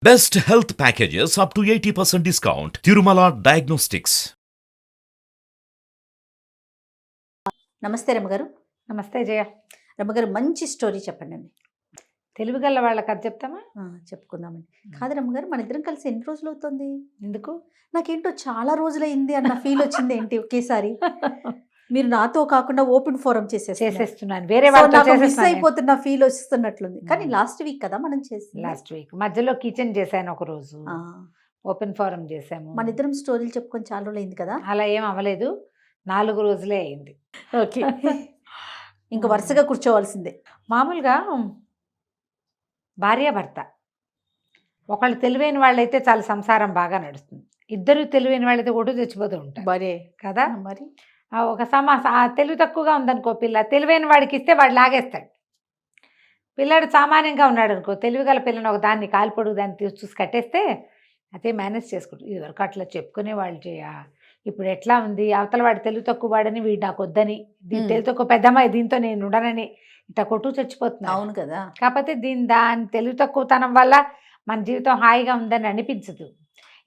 Best health packages up to 80% discount. Tirumala Diagnostics. నమస్తే రమ్మగారు. నమస్తే జయ. రమ్మగారు మంచి స్టోరీ చెప్పండి అండి. తెలుగుగల్ల వాళ్ళ కథ చెప్తామా? చెప్పుకుందామండి. కాదు రమ్మగారు, మన ఇద్దరం కలిసి ఎన్ని రోజులు అవుతుంది? ఎందుకు? నాకేంటో చాలా రోజులైంది అన్న ఫీల్ వచ్చింది. ఏంటి ఒకేసారి మీరు నాతో కాకుండా ఓపెన్ ఫోరం చేసేస్తున్నాను, వేరే వాళ్ళతో మిస్ అయిపోతున్న ఫీల్ వస్తున్నట్లుంది. కానీ లాస్ట్ వీక్ కదా మనం చేసి, లాస్ట్ వీక్ మధ్యలో కిచెన్ చేశాను, ఒక రోజు ఓపెన్ ఫోరం చేసాము. మన ఇద్దరం స్టోరీలు చెప్పుకొని చాలా రోజులు అయింది కదా. అలా ఏం అవ్వలేదు, 4 రోజులే అయింది. ఓకే, ఇంకా వరుసగా కూర్చోవలసిందే. మామూలుగా భార్యాభర్త ఒకళ్ళు తెలివైన వాళ్ళైతే చాలా సంసారం బాగా నడుస్తుంది. ఇద్దరు తెలివైన వాళ్ళైతే ఒడ్డు తెచ్చిపోతూ ఉంటారు మరే కదా. మరి ఒక తెలివి తక్కువగా ఉందనుకో పిల్ల, తెలివైన వాడికి ఇస్తే వాడు లాగేస్తాడు. పిల్లాడు సామాన్యంగా ఉన్నాడు అనుకో, తెలివిగల పిల్లని ఒక దాన్ని కాలిపొడుగు దాన్ని చూసి కట్టేస్తే అదే మేనేజ్ చేసుకుంటాడు. ఇదివరకు అట్లా చెప్పుకునే వాళ్ళు ఇప్పుడు ఎట్లా ఉంది, అవతల వాడు తెలివి తక్కువ వాడని వీడు నాకు వద్దని, తెలివి తక్కువ పెద్దమ్మాయి దీంతో నేను ఉండనని ఇట్లా కొట్టు చచ్చిపోతున్నాను. అవును కదా. కాకపోతే దాని తెలివి తక్కువతనం వల్ల మన జీవితం హాయిగా ఉందని అనిపించదు.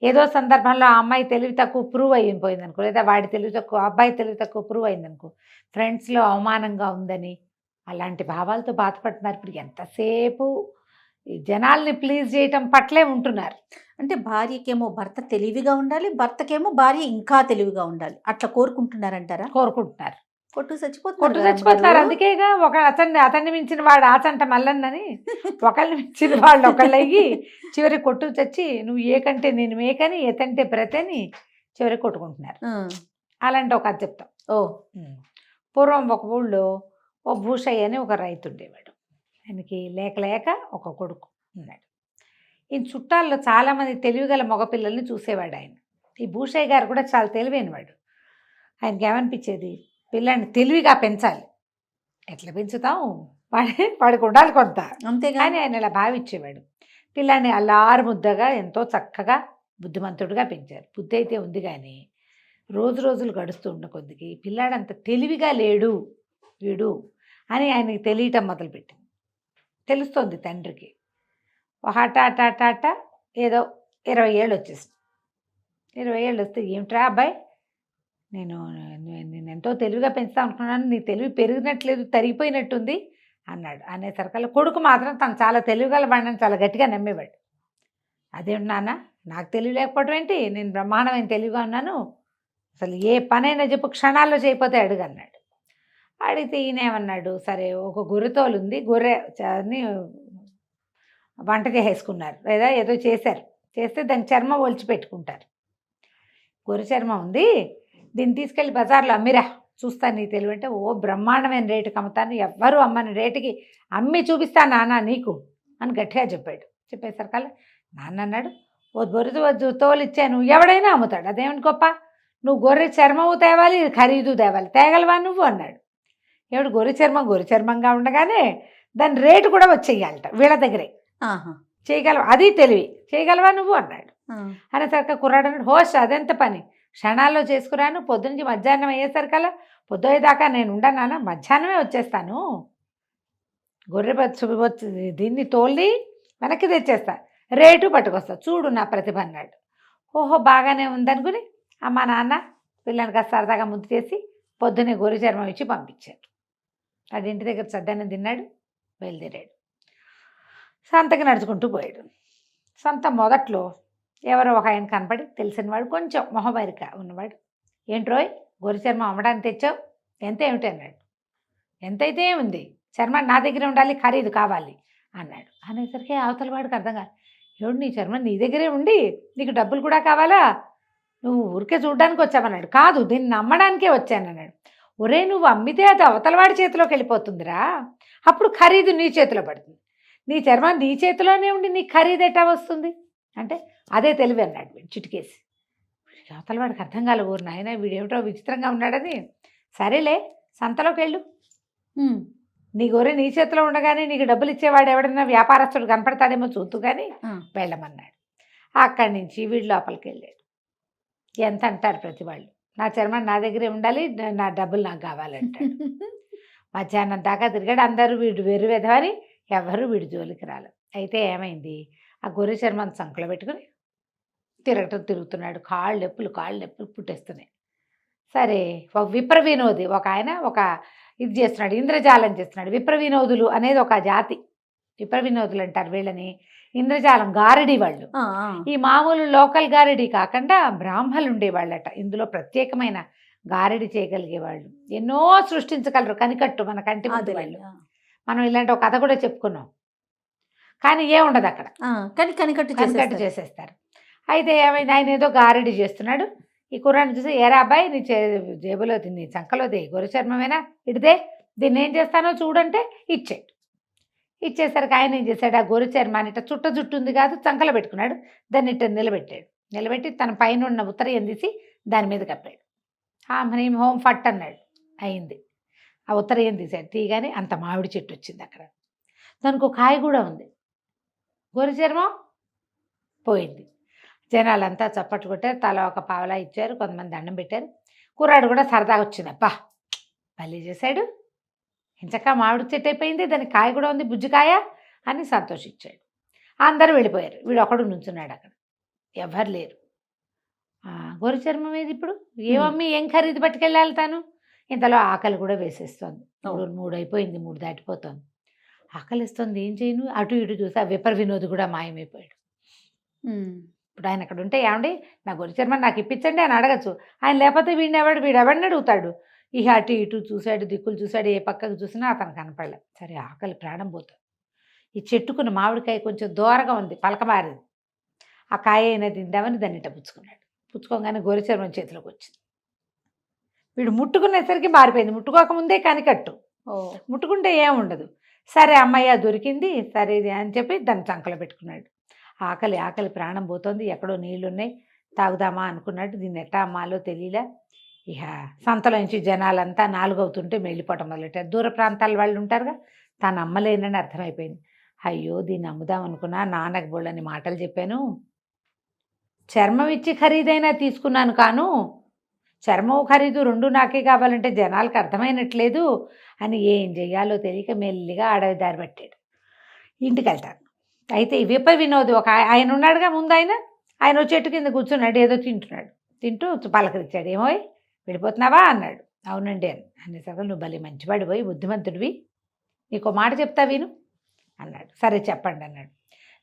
ఏదో సందర్భంలో ఆ అమ్మాయి తెలివి తక్కువ ప్రూవ్ అయిపోయింది అనుకో, లేదా వాడి తెలివి తక్కువ అబ్బాయి తెలివి తక్కువ ప్రూవ్ అయిందనుకో, ఫ్రెండ్స్లో అవమానంగా ఉందని అలాంటి భావాలతో బాధపడుతున్నారు. ఇప్పుడు ఎంతసేపు ఈ జనాల్ని ప్లీజ్ చేయటం పట్లే ఉంటున్నారు. అంటే భార్యకేమో భర్త తెలివిగా ఉండాలి, భర్తకేమో భార్య ఇంకా తెలివిగా ఉండాలి, అట్లా కోరుకుంటున్నారంటారా? కోరుకుంటున్నారు, కొట్టు చచ్చిపోతున్నారు. చచ్చిపోతున్నారు. అందుకేగా అతన్ని మించిన వాడు ఆచంట మల్లన్నని, ఒకళ్ళని మించిన వాళ్ళు ఒకళ్ళయ్యి చివరి కొట్టు చచ్చి నువ్వు ఏకంటే నేను మేకని, ఎతంటే ప్రతని చివరికి కొట్టుకుంటున్నారు. అలాంటి ఒక కథ చెప్తాం. పూర్వం ఒక ఊళ్ళో ఓ భూషయ్య అని ఒక రైతు ఉండేవాడు. ఆయనకి లేక లేక ఒక కొడుకు ఉన్నాడు. ఈ చుట్టాల్లో చాలామంది తెలివిగల మగపిల్లల్ని చూసేవాడు ఆయన. ఈ భూషయ్య గారు కూడా చాలా తెలివైనవాడు. ఆయనకి ఏమనిపించేది, పిల్లాన్ని తెలివిగా పెంచాలి. ఎట్లా పెంచుతాం, వాడికి ఉండాలి కొంత, అంతేగాని ఆయన ఇలా భావించేవాడు. పిల్లాన్ని అల్లారు ముద్దగా ఎంతో చక్కగా బుద్ధిమంతుడిగా పెంచారు. బుద్ధి అయితే ఉంది, కానీ రోజులు గడుస్తూ ఉన్న కొద్దికి పిల్లాడంత తెలివిగా లేడు వీడు అని ఆయనకి తెలియటం మొదలుపెట్టింది. తెలుస్తోంది తండ్రికి. హఠాట ఏదో 20 ఏళ్ళు వచ్చేసింది. 20 ఏళ్ళు వస్తే, ఏమిట్రా అబ్బాయి, నేను ఎంతో తెలివిగా పెంచుతా అనుకున్నాను, నీ తెలివి పెరిగినట్లేదు, తరిగిపోయినట్టుంది అన్నాడు. అనేసరికల్లా కొడుకు మాత్రం తను చాలా తెలివిగల వాడిని చాలా గట్టిగా నమ్మేవాడు. అదేంటి నాన్న, నాకు తెలివి లేకపోవడం ఏంటి, నేను బ్రహ్మాండమైన తెలివిగా ఉన్నాను, అసలు ఏ పనైనా చెప్పు క్షణాల్లో చేయకపోతే అడుగు అన్నాడు. అడిగితే ఈయనేమన్నాడు, సరే ఒక గొర్రెతోలు ఉంది, గొర్రెని వంట చేసేసుకున్నారు, లేదా ఏదో చేస్తే దాని చర్మం ఒలిచి పెట్టుకుంటారు. గొర్రె చర్మం ఉంది, దీన్ని తీసుకెళ్ళి బజార్లో అమ్మిరా, చూస్తాను నీ తెలివి అంటే. ఓ బ్రహ్మాండమైన రేటుకి అమ్ముతాను, ఎవ్వరూ అమ్మని రేటుకి అమ్మి చూపిస్తాను నాన్న నీకు అని గట్టిగా చెప్పాడు. చెప్పేసరికల్లా నాన్న అన్నాడు, ఓ గొర్రె తోలు ఇచ్చాను, ఎవడైనా అమ్ముతాడు, అదేమిటి గొప్ప, నువ్వు గొర్రె చర్మము తేవాలి, ఖరీదు తేవాలి, తేగలవా నువ్వు అన్నాడు. ఏమిటి గొర్రె చర్మంగా ఉండగానే దాని రేటు కూడా వచ్చేయాలట వీళ్ళ దగ్గరే. చేయగలవా, అది తెలివి, చేయగలవా నువ్వు అన్నాడు. అనేసరికి కుర్రాడు అన్నాడు, హోష్ అదెంత పని, క్షణాల్లో చేసుకురాను, పొద్దునుంచి మధ్యాహ్నం అయ్యేసరికల్లా పొద్దుదాకా నేను ఉండనా, మధ్యాహ్నమే వచ్చేస్తాను, గొర్రె దీన్ని తోలి వెనక్కి తెచ్చేస్తా, రేటు పట్టుకొస్తా, చూడు నా ప్రతిభ అన్నాడు. ఓహో బాగానే ఉందనుకుని అమ్మ నాన్న పిల్లని సరదాగా ముద్దు చేసి పొద్దునే గొర్రె చర్మం ఇచ్చి పంపించారు. వాడి ఇంటి దగ్గర సద్దన్నం తిన్నాడు, బయలుదేరాడు. సంతకి నడుచుకుంటూ పోయాడు. సంత మొదట్లో ఎవరో ఒక ఆయన కనపడి, తెలిసినవాడు, కొంచెం మొహబరిక ఉన్నవాడు, ఏంట్రోయ్ గొర్రె చర్మం అమ్మడానికి తెచ్చావు, ఎంత ఏమిటి అన్నాడు. ఎంతైతే ఉంది, చర్మం నా దగ్గరే ఉండాలి, ఖరీదు కావాలి అన్నాడు. అనేసరికి అవతల వాడికి అర్థం కాదు, ఏమిటి నీ చర్మం నీ దగ్గరే ఉండి నీకు డబ్బులు కూడా కావాలా, నువ్వు ఊరికే చూడడానికి వచ్చావన్నాడు. కాదు, దీన్ని అమ్మడానికే వచ్చాను అన్నాడు. ఒరే నువ్వు అమ్మితే అది అవతలవాడి చేతిలోకి వెళ్ళిపోతుందిరా, అప్పుడు ఖరీదు నీ చేతిలో పడుతుంది, నీ చర్మం నీ చేతిలోనే ఉండి నీ ఖరీదు ఎట్టా వస్తుంది అంటే, అదే తెలివి అన్నాడు వీడు చిటికేసి. అవతలవాడికి అర్థం కాలే, ఊరు నాయన వీడేమిటో విచిత్రంగా ఉన్నాడని. సరేలే సంతలోకి వెళ్ళు, నీ గొర్రె నీ చేతిలో ఉండగానే నీకు డబ్బులు ఇచ్చేవాడు ఎవడన్నా వ్యాపారస్తుడు కనపడతాడేమో చూద్దు కానీ వెళ్ళమన్నాడు. అక్కడి నుంచి వీడు లోపలికి వెళ్ళాడు. ఎంత అంటారు ప్రతి వాళ్ళు, నా చర్మం నా దగ్గరే ఉండాలి, నా డబ్బులు నాకు కావాలంటాడు. మధ్యాహ్నం దాకా తిరిగాడు, అందరూ వీడు వెర్రు వెధవని ఎవరు వీడి జోలికి రాలేదు. అయితే ఏమైంది, ఆ గొర్రె చర్మం సంకలో పెట్టుకుని తిరుగుతున్నాడు. కాళ్ళు నొప్పులు పుట్టేస్తున్నాయి. సరే విప్ర వినోది ఒక ఆయన ఇది చేస్తున్నాడు, ఇంద్రజాలం చేస్తున్నాడు. విప్ర వినోదులు అనేది ఒక జాతి. విప్ర వినోదులు అంటారు వీళ్ళని. ఇంద్రజాలం గారడి వాళ్ళు. ఈ మామూలు లోకల్ గారడి కాకుండా బ్రాహ్మలు ఉండేవాళ్ళట. ఇందులో ప్రత్యేకమైన గారడి చేయగలిగే వాళ్ళు. ఎన్నో సృష్టించగలరు. కనికట్టు మన కంటి ముందు వాళ్ళు. మనం ఇలాంటి ఒక కథ కూడా చెప్పుకున్నాం. కానీ ఏముండదు అక్కడ. కానీ కనికట్టు చేసేస్తారు. అయితే ఏమైంది, ఆయన ఏదో గారడి చేస్తున్నాడు. ఈ కుర్రాన్ని చూసి, ఏరా అబ్బాయి నీ జేబులో నీ చంకలోది గొర్రె చర్మమేనా, ఇడితే దీన్ని ఏం చేస్తానో చూడంటే ఇచ్చేసరికి ఆయన ఏం చేశాడు, ఆ గొర్రె చర్మాన్ని ఇట్ట జుట్టు ఉంది కాదు చంకలో పెట్టుకున్నాడు. దాన్ని ఇట్ట నిలబెట్టి తన పైన ఉన్న ఉత్తరీయం తీసి దాని మీద కప్పాడు. మనం హోమ్ ఫట్ అన్నాడు. అయింది. ఆ ఉత్తరీయం తీసాడు. తీయగానే అంత మామిడి చెట్టు వచ్చింది అక్కడ. దానికి ఒక కాయ కూడా ఉంది. గొర్రె చర్మం పోయింది. జనాలంతా చప్పట్లు కొట్టారు. తల ఒక పావలా ఇచ్చారు. కొంతమంది దండం పెట్టారు. కుర్రాడు కూడా సరదాగా వచ్చింది. అబ్బా పల్లి చేశాడు, ఇంచక్క మామిడి చెట్టు అయిపోయింది, దానికి కాయ కూడా ఉంది, బుజ్జికాయ అని సంతోషించాడు. అందరూ వెళ్ళిపోయారు. వీడు ఒకడు నుంచున్నాడు అక్కడ. ఎవరు లేరు. గొర్రె చర్మం ఏది ఇప్పుడు, ఏమమ్మీ ఏం ఖరీదు పట్టుకెళ్ళాలి తాను. ఇంతలో ఆకలి కూడా వేసేస్తోంది. 3 అయిపోయింది, 3 దాటిపోతుంది. ఆకలిస్తుంది, ఏం చేయను. అటు ఇటు చూసి ఆ విప్ర వినోద్ కూడా మాయమైపోయాడు. ఇప్పుడు ఆయన అక్కడ ఉంటే, ఏమండి నా గొర్రె చర్మం నాకు ఇప్పించండి అని అడగచ్చు. ఆయన లేకపోతే వీడెవడిని అడుగుతాడు. ఇక అటు ఇటు చూశాడు, దిక్కులు చూశాడు, ఏ పక్కకు చూసినా అతను కనపడలే. సరే ఆకలి ప్రాణం పోతుంది. ఈ చెట్టుకున్న మామిడికాయ కొంచెం దూరంగా ఉంది, పలకమారింది. ఆ కాయ అయినా తిందామని దాన్ని ఇట్ట పుచ్చుకోగానే గొర్రె చర్మం చేతిలోకి వచ్చింది. వీడు ముట్టుకునేసరికి మారిపోయింది. ముట్టుకోకముందే కనికట్టు, ముట్టుకుంటే ఏముండదు. సరే అమ్మయ్య దొరికింది, సరే ఇది అని చెప్పి దాన్ని చంకలో పెట్టుకున్నాడు. ఆకలి ప్రాణం పోతుంది. ఎక్కడో నీళ్లున్నాయి, తాగుదామా అనుకున్నాడు. దీన్ని ఎట్టా అమ్మాలో తెలియలే. ఇక సంతలో నుంచి జనాలంతా 4 అవుతుంటే వెళ్ళిపోవటం మొదలెట్టారు. దూర ప్రాంతాల వాళ్ళు ఉంటారుగా, తాను అమ్మలేనని అర్థమైపోయింది. అయ్యో దీన్ని అమ్ముదాం అనుకున్నా, నాన్నకు బోళ్ళని మాటలు చెప్పాను, చర్మం ఇచ్చి ఖరీదైనా తీసుకున్నాను కాను, చర్మం ఖరీదు 2 నాకే కావాలంటే జనాలకు అర్థమైనట్లేదు అని ఏం చెయ్యాలో తెలియక మెల్లిగా అడవి దారి పట్టాడు. ఇంటికి వెళ్తాను. అయితే ఈ విప్ర వినోద్ ఒక ఆయన ఉన్నాడుగా ముందు, ఆయన చెట్టు కింద కూర్చున్నాడు, ఏదో తింటూ పలకరించాడు. ఏమో వెళ్ళిపోతున్నావా అన్నాడు. అవునండి అనేసరికి, నువ్వు భలే మంచివాడు పోయి బుద్ధిమంతుడివి, నీకు మాట చెప్తా విను అన్నాడు. సరే చెప్పండి అన్నాడు.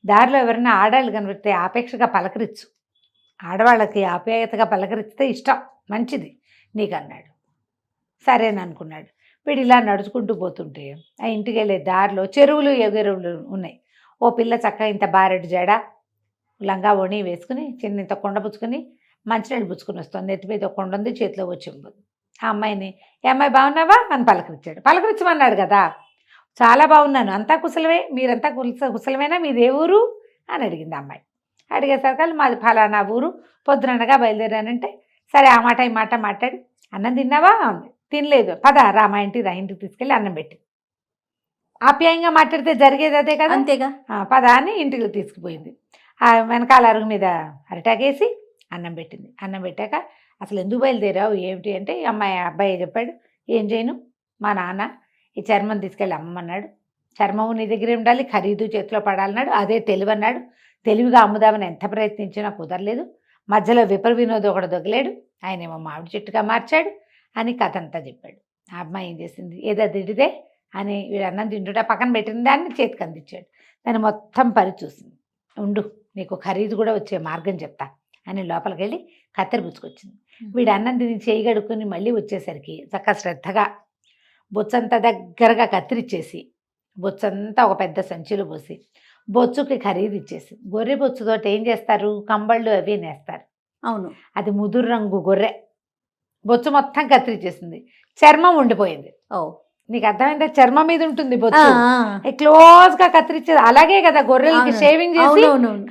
దారిలో ఎవరైనా ఆడాళ్ళు కనిపిస్తే ఆపేక్షగా పలకరించు, ఆడవాళ్ళకి ఆప్యాయతగా పలకరిస్తే ఇష్టం, మంచిది నీకు అన్నాడు. సరేననుకున్నాడు. వీడు ఇలా నడుచుకుంటూ పోతుంటే ఆ ఇంటికి వెళ్ళే దారిలో చెరువులు ఎగురువులు ఉన్నాయి. ఓ పిల్ల చక్కగా ఇంత బారెడు జడ, లంగా ఓణి వేసుకుని, చిన్న ఇంత కొండ పుచ్చుకొని మంచినీళ్ళు పుచ్చుకుని వస్తుంది. నెత్తి మీద ఒక కొండ ఉంది, చేతిలో వచ్చింది. ఆ అమ్మాయిని, ఏ అమ్మాయి బాగున్నావా అని పలకరించమన్నాడు కదా. చాలా బాగున్నాను, అంతా కుశలమే, మీరంతా కుశలమేనా, మీదే ఊరు అని అడిగింది అమ్మాయి. అడిగేసరికి మాది ఫలానా ఊరు, పొద్దుననగా బయలుదేరానంటే, సరే ఆ మాట ఈ మాట మాట్లాడి, అన్నం తిన్నావా అంది. తినలేదు. పద రా మా ఇంటికి తీసుకెళ్ళి అన్నం పెట్టి, ఆప్యాయంగా మాట్లాడితే జరిగేది అదే కదా, అంతేగా, పద అని ఇంటికి తీసుకుపోయింది. ఆ వెనకాల అరుగు మీద అరిటాకేసి అన్నం పెట్టింది. అన్నం పెట్టాక, అసలు ఎందుకు బయలుదేరావు ఏమిటి అంటే, అబ్బాయి చెప్పాడు, ఏం చేయను, మా నాన్న ఈ చర్మం తీసుకెళ్ళి అమ్మన్నాడు, చర్మము నీ దగ్గరే ఉండాలి, ఖరీదు చేతిలో పడాలన్నాడు, అదే తెలివి అన్నాడు. తెలివిగా అమ్ముదామని ఎంత ప్రయత్నించినా కుదరలేదు. మధ్యలో విప్ర వినోద్ ఒకడు దొగలేడు, ఆయనేమో మామిడి చెట్టుగా మార్చాడు అని కథ అంతా చెప్పాడు. ఆ అమ్మాయి ఏం చేసింది, ఏదో దిడిదే అని వీడు అన్నం తింటుంటే పక్కన పెట్టిన దాన్ని చేతికి అందించాడు. దాన్ని మొత్తం చూసింది. ఉండు నీకు ఖరీదు కూడా వచ్చే మార్గం చెప్తా అని లోపలికి వెళ్ళి కత్తెర పుచ్చుకొచ్చింది. వీడు అన్నం తిని చేయి గడుక్కుని మళ్ళీ వచ్చేసరికి చక్కగా శ్రద్ధగా బొచ్చంతా దగ్గరగా కత్తిరిచ్చేసి, బొచ్చంతా ఒక పెద్ద సంచిలో పోసి బొచ్చుకి ఖరీదు ఇచ్చేసి, గొర్రె బొచ్చుతోటి ఏం చేస్తారు, కంబళ్ళు అవి నేస్తారు. అవును, అది ముదురు రంగు గొర్రె. బొచ్చు మొత్తం కత్తిరిచ్చేసింది, చర్మం ఉండిపోయింది. నీకు అర్థమైందా, చర్మం మీద ఉంటుంది బొచ్చు, క్లోజ్ గా కత్తిరించేది. అలాగే కదా గొర్రెలకి షేవింగ్ చేసి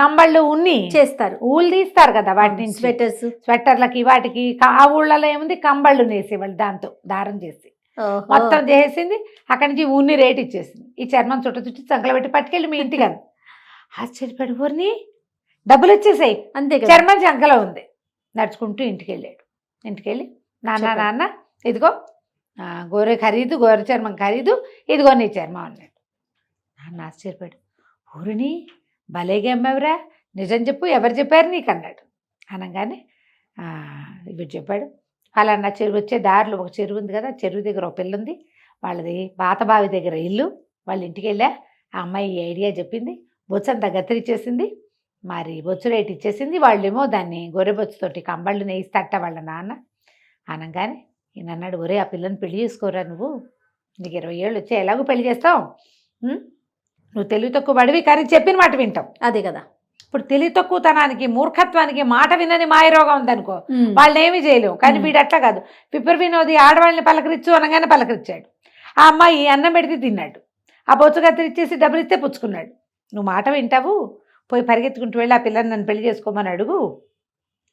కంబళ్ళు ఉన్ని చేస్తారు, ఊళ్ళు తీస్తారు కదా వాటి నుంచి, స్వెటర్లకి వాటికి. ఆ ఊళ్ళలో ఏముంది, కంబళ్ళు నేసేవాళ్ళు, దాంతో దారం చేసి మొత్తం చేసింది. అక్కడి నుంచి ఉన్ని రేట్ ఇచ్చేసింది. ఈ చర్మం చుట్టి చంకలు పెట్టి పట్టుకెళ్ళి మీ ఇంటికి అని. ఆశ్చర్యపడి, ఊరిని డబ్బులు వచ్చేసాయి, అంతే, చర్మం చంకలో ఉంది. నడుచుకుంటూ ఇంటికి వెళ్ళాడు. ఇంటికెళ్ళి, నాన్న ఇదిగో గొర్రె ఖరీదు, గొర్రె చర్మం ఖరీదు, ఇదిగో నీ చర్మం అన్నాడు. నాన్న ఆశ్చర్యపడు, ఊరిని భలేగా అమ్మావురా, నిజం చెప్పు, ఎవరు చెప్పారు నీకు అన్నాడు. అనగానే వీడు చెప్పాడు, ఫలానా చెరువు వచ్చే దారిలో ఒక చెరువు ఉంది కదా, చెరువు దగ్గర ఒక పిల్ల ఉంది, వాళ్ళది పాతబావి దగ్గర ఇల్లు, వాళ్ళ ఇంటికి వెళ్ళా, ఆ అమ్మాయి ఈ ఐడియా చెప్పింది, బొచ్చంతా గత్తిరిచ్చేసింది, మరి బొచ్చు రేటు ఇచ్చేసింది, వాళ్ళేమో దాన్ని గొర్రెబొచ్చుతోటి కంబళ్ళు నేయిస్తట వాళ్ళ నాన్న. అనగానే ఈయన అన్నాడు, ఒరే ఆ పిల్లని పెళ్లి చేసుకోరా, నువ్వు నీకు 20 ఏళ్ళు వచ్చి ఎలాగో పెళ్లి చేస్తావు, నువ్వు తెలివి తక్కువ పడివి కానీ చెప్పిన మాట వింటావు. అదే కదా. ఇప్పుడు తెలివి తక్కువతనానికి మూర్ఖత్వానికి మాట వినని మాయరోగం ఉందనుకో, వాళ్ళని ఏమీ చేయలేవు. కానీ వీడు అట్లా కాదు, పిప్పర్ వినోది ఆడవాళ్ళని పలకరించు అనగానే పలకరించాడు. ఆ అమ్మాయి అన్నం పెడితే తిన్నాడు, ఆ బొచ్చు కత్తిరిచ్చేసి డబ్బులు ఇస్తే పుచ్చుకున్నాడు. నువ్వు మాట వింటావు, పోయి పరిగెత్తుకుంటూ వెళ్ళి ఆ పిల్లని నన్ను పెళ్లి చేసుకోమని అడుగు,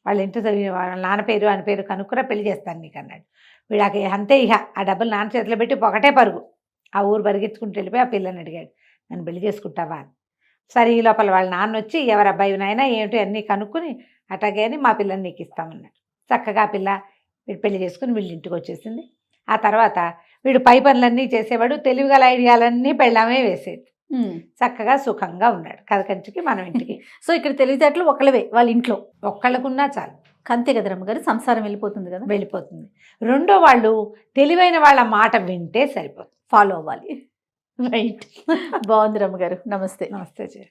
వాళ్ళ ఇంటి వాళ్ళ నాన్న పేరు అని పేరు కనుక్కురా, పెళ్లి చేస్తాను నీకు అన్నాడు. వీడాకి అంతే, ఇక ఆ డబ్బులు నాన్న చేతిలో పెట్టి ఒకటే పరుగు ఆ ఊరు పరిగెత్తుకుంటూ వెళ్ళిపోయి ఆ పిల్లని అడిగాడు, నన్ను పెళ్లి చేసుకుంటావా అని. సరే, ఈ లోపల వాళ్ళ నాన్న వచ్చి ఎవరు అబ్బాయి నాయనా ఏమిటో అన్నీ కనుక్కుని అట్లాగే అని మా పిల్లని నీకు ఇస్తామన్నాడు. చక్కగా ఆ పిల్ల వీడు పెళ్లి చేసుకుని వీళ్ళ ఇంటికి వచ్చేసింది. ఆ తర్వాత వీడు పై పనులన్నీ చేసేవాడు, తెలివిగల ఐడియాలన్నీ పెళ్ళామే వేసేది. చక్కగా సుఖంగా ఉన్నాడు. కథ కంచికి మనం ఇంటికి. సో ఇక్కడ తెలివితేటలు ఒకళ్ళవే వాళ్ళ ఇంట్లో, ఒక్కళ్ళకున్నా చాలు. అంతే కదా రమ్మగారు, సంసారం వెళ్ళిపోతుంది కదా. వెళ్ళిపోతుంది. రెండో వాళ్ళు తెలివైన వాళ్ళ మాట వింటే సరిపోతుంది, ఫాలో అవ్వాలి. రైట్. బాగుంది రమ్మగారు, నమస్తే. నమస్తే.